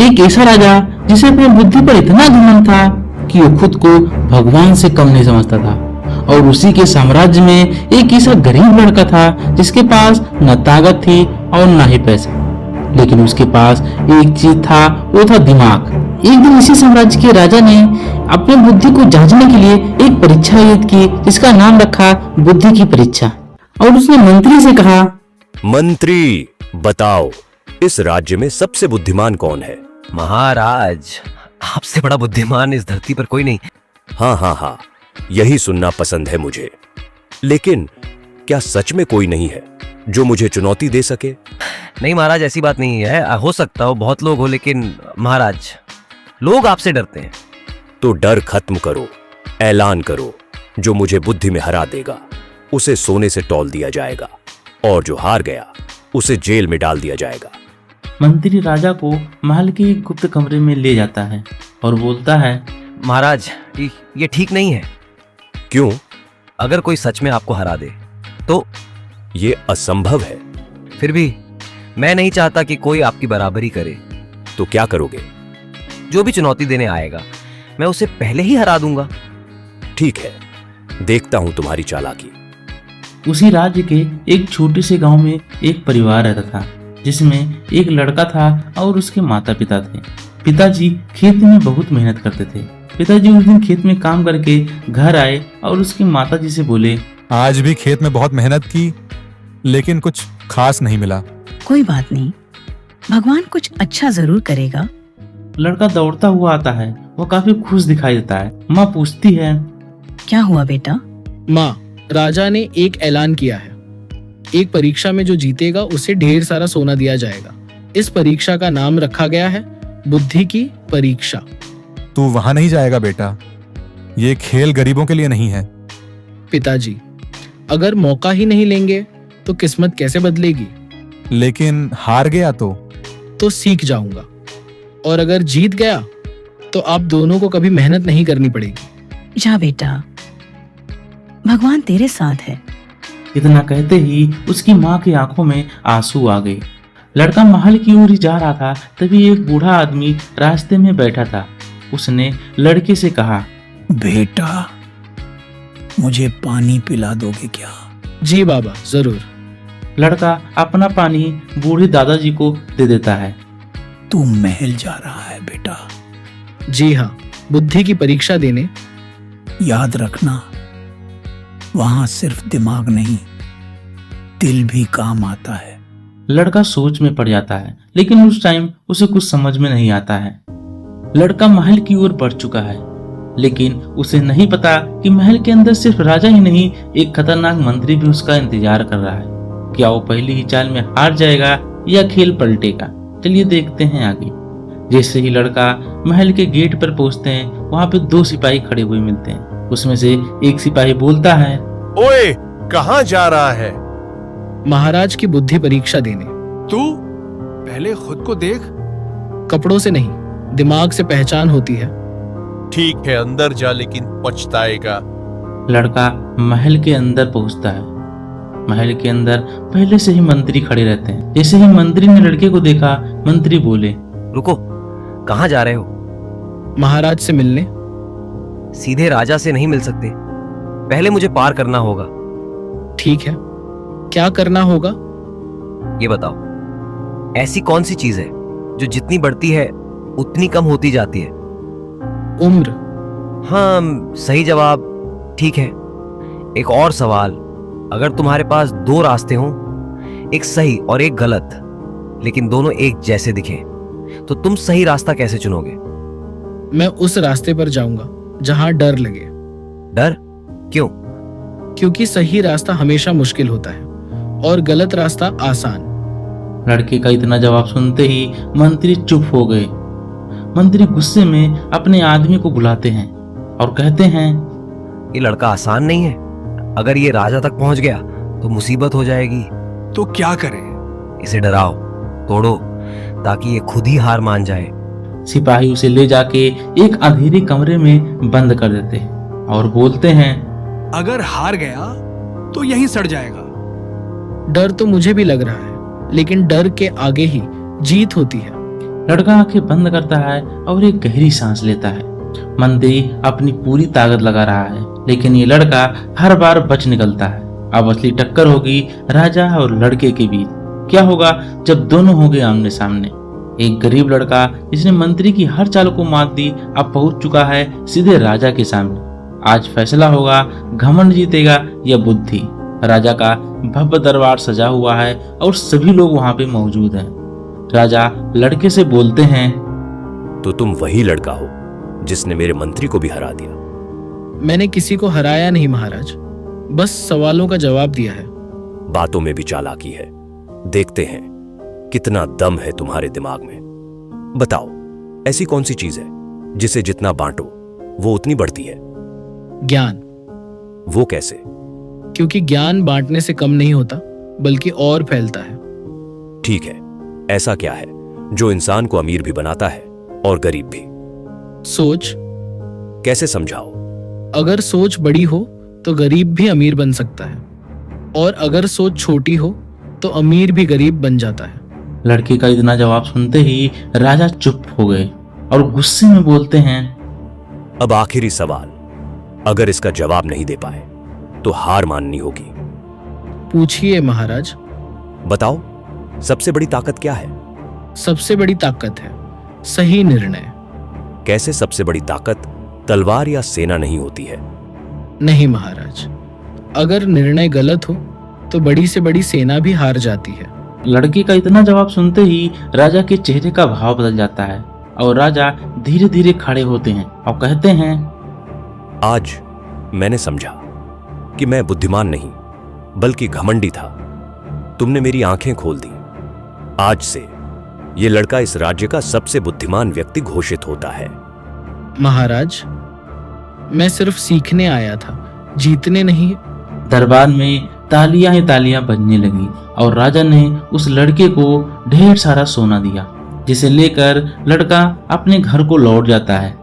एक ऐसा राजा जिसे अपनी बुद्धि पर इतना घमंड था कि वो खुद को भगवान से कम नहीं समझता था। और उसी के साम्राज्य में एक ऐसा गरीब लड़का था जिसके पास न ताकत थी और न ही पैसा, लेकिन उसके पास एक चीज था, वो था दिमाग। एक दिन इसी साम्राज्य के राजा ने अपनी बुद्धि को जांचने के लिए एक परीक्षा आयोजित की जिसका नाम रखा बुद्धि की परीक्षा। और उसने मंत्री से कहा, मंत्री बताओ, इस राज्य में सबसे बुद्धिमान कौन है? महाराज, आपसे बड़ा बुद्धिमान इस धरती पर कोई नहीं। हाँ हाँ हाँ, यही सुनना पसंद है मुझे। लेकिन क्या सच में कोई नहीं है जो मुझे चुनौती दे सके? नहीं महाराज, ऐसी बात नहीं है। हो सकता हो बहुत लोग हो, लेकिन महाराज लोग आपसे डरते हैं। तो डर खत्म करो, ऐलान करो, जो मुझे बुद्धि में हरा देगा उसे सोने से तौल दिया जाएगा, और जो हार गया उसे जेल में डाल दिया जाएगा। मंत्री राजा को महल के एक गुप्त कमरे में ले जाता है और बोलता है, महाराज ये ठीक नहीं है। क्यों? अगर कोई सच में आपको हरा दे तो? ये असंभव है। फिर भी मैं नहीं चाहता कि कोई आपकी बराबरी करे। तो क्या करोगे? जो भी चुनौती देने आएगा मैं उसे पहले ही हरा दूंगा। ठीक है, देखता हूं तुम्हारी चालाकी। उसी राज्य के एक छोटे से गांव में एक परिवार रहता था जिसमें एक लड़का था और उसके माता पिता थे। पिताजी खेत में बहुत मेहनत करते थे। पिताजी उस दिन खेत में काम करके घर आए और उसकी माताजी से बोले, आज भी खेत में बहुत मेहनत की, लेकिन कुछ खास नहीं मिला। कोई बात नहीं, भगवान कुछ अच्छा जरूर करेगा। लड़का दौड़ता हुआ आता है। वो काफी खुश दिखाई देता है। माँ पूछती है, क्या हुआ बेटा? माँ, राजा ने एक ऐलान किया है। एक परीक्षा में जो जीतेगा उसे ढेर सारा सोना दिया जाएगा। इस परीक्षा का नाम रखा गया है बुद्धि की परीक्षा। तू वहां नहीं जाएगा बेटा, ये खेल गरीबों के लिए नहीं है। पिताजी, अगर मौका ही नहीं लेंगे तो किस्मत कैसे बदलेगी? लेकिन हार गया तो सीख जाऊंगा, और अगर जीत गया तो आप दोनों को कभी मेहनत नहीं करनी पड़ेगी। जा बेटा, भगवान तेरे साथ है। इतना कहते ही उसकी माँ की आंखों में आंसू आ गए। लड़का महल की ओर ही जा रहा था, तभी एक बूढ़ा आदमी रास्ते में बैठा था। उसने लड़के से कहा, बेटा, मुझे पानी पिला दोगे क्या? जी बाबा, जरूर। लड़का अपना पानी बूढ़े दादाजी को दे देता है। तू महल जा रहा है बेटा? जी हाँ, बुद्धि की परीक्षा देने। याद रखना, वहां सिर्फ दिमाग नहीं, दिल भी काम आता है। लड़का सोच में पड़ जाता है, लेकिन उस टाइम उसे कुछ समझ में नहीं आता है। लड़का महल की ओर बढ़ चुका है, लेकिन उसे नहीं पता कि महल के अंदर सिर्फ राजा ही नहीं, एक खतरनाक मंत्री भी उसका इंतजार कर रहा है। क्या वो पहली ही चाल में हार जाएगा या खेल पलटेगा? चलिए देखते हैं आगे। जैसे ही लड़का महल के गेट पर पहुंचते हैं, वहां पे दो सिपाही खड़े हुए मिलते हैं। उसमें से एक सिपाही बोलता है, ओए, कहाँ जा रहा है? महाराज की बुद्धि परीक्षा देने। तू पहले खुद को देख। कपड़ों से नहीं, दिमाग से पहचान होती है। ठीक है, अंदर जा, लेकिन पछताएगा। लड़का महल के अंदर पहुंचता है। महल के अंदर पहले से ही मंत्री खड़े रहते हैं। जैसे ही मंत्री ने लड़के को देखा, मंत्री बोले, रुको, कहाँ जा रहे हो? महाराज से मिलने। सीधे राजा से नहीं मिल सकते, पहले मुझे पार करना होगा। ठीक है, क्या करना होगा? ये बताओ, ऐसी कौन सी चीज है जो जितनी बढ़ती है उतनी कम होती जाती है? उम्र। हाँ, सही जवाब। ठीक है, एक और सवाल। अगर तुम्हारे पास दो रास्ते हों, एक सही और एक गलत, लेकिन दोनों एक जैसे दिखें, तो तुम सही रास्ता कैसे चुनोगे? मैं उस रास्ते पर जाऊंगा जहां डर लगे। डर? क्यों? क्योंकि सही रास्ता हमेशा मुश्किल होता है और गलत रास्ता आसान। लड़के का इतना जवाब सुनते ही मंत्री चुप हो गए। मंत्री गुस्से में अपने आदमी को बुलाते हैं और कहते हैं, ये लड़का आसान नहीं है। अगर ये राजा तक पहुंच गया तो मुसीबत हो जाएगी। तो क्या करें? इसे डराओ, तोड़ो, ताकि ये खुद ही हार मान जाए। सिपाही उसे ले जाके एक अंधेरे कमरे में बंद कर देते हैं और बोलते हैं, अगर हार गया तो यहीं सड़ जाएगा। डर तो मुझे भी लग रहा है, लेकिन डर के आगे ही जीत होती है। लड़का आंखें बंद करता है और एक गहरी सांस लेता है। मंत्री अपनी पूरी ताकत लगा रहा है, लेकिन ये लड़का हर बार बच निकलता है। अब असली टक्कर होगी राजा और लड़के के बीच। क्या होगा जब दोनों होंगे आमने सामने? एक गरीब लड़का जिसने मंत्री की हर चाल को मात दी, अब पहुंच चुका है सीधे राजा के सामने। आज फैसला होगा, घमंड जीतेगा या बुद्धि। राजा का भव्य दरबार सजा हुआ है और सभी लोग वहां पे मौजूद हैं। राजा लड़के से बोलते हैं, तो तुम वही लड़का हो जिसने मेरे मंत्री को भी हरा दिया? मैंने किसी को हराया नहीं महाराज, बस सवालों का जवाब दिया है। बातों में भी चालाकी है। देखते हैं कितना दम है तुम्हारे दिमाग में। बताओ, ऐसी कौन सी चीज है जिसे जितना बांटो वो उतनी बढ़ती है? ज्ञान। वो कैसे? क्योंकि ज्ञान बांटने से कम नहीं होता, बल्कि और फैलता है। ठीक है, ऐसा क्या है जो इंसान को अमीर भी बनाता है और गरीब भी? सोच। कैसे समझाओ? अगर सोच बड़ी हो तो गरीब भी अमीर बन सकता है, और अगर सोच छोटी हो तो अमीर भी गरीब बन जाता है। लड़के का इतना जवाब सुनते ही राजा चुप हो गए और गुस्से में बोलते हैं, अब आखिरी सवाल, अगर इसका जवाब नहीं दे पाए तो हार माननी होगी। पूछिए महाराज। बताओ, सबसे बड़ी ताकत क्या है? सबसे बड़ी ताकत है सही निर्णय। कैसे सबसे बड़ी ताकत तलवार या सेना नहीं होती है? नहीं महाराज, अगर निर्णय गलत हो तो बड़ी से बड़ी सेना भी हार जाती है। लड़के का इतना जवाब सुनते ही राजा के चेहरे का भाव बदल जाता है और राजा धीरे धीरे खड़े होते हैं और कहते हैं, आज मैंने समझा कि मैं बुद्धिमान नहीं बल्कि घमंडी था। तुमने मेरी आंखें खोल दी। आज से ये लड़का इस राज्य का सबसे बुद्धिमान व्यक्ति घोषित होता है। महाराज, मैं सिर्फ सीखने आया था, जीतने नहीं। दरबार में तालियां ही तालियां बजने लगी और राजा ने उस लड़के को ढेर सारा सोना दिया, जिसे लेकर लड़का अपने घर को लौट जाता है।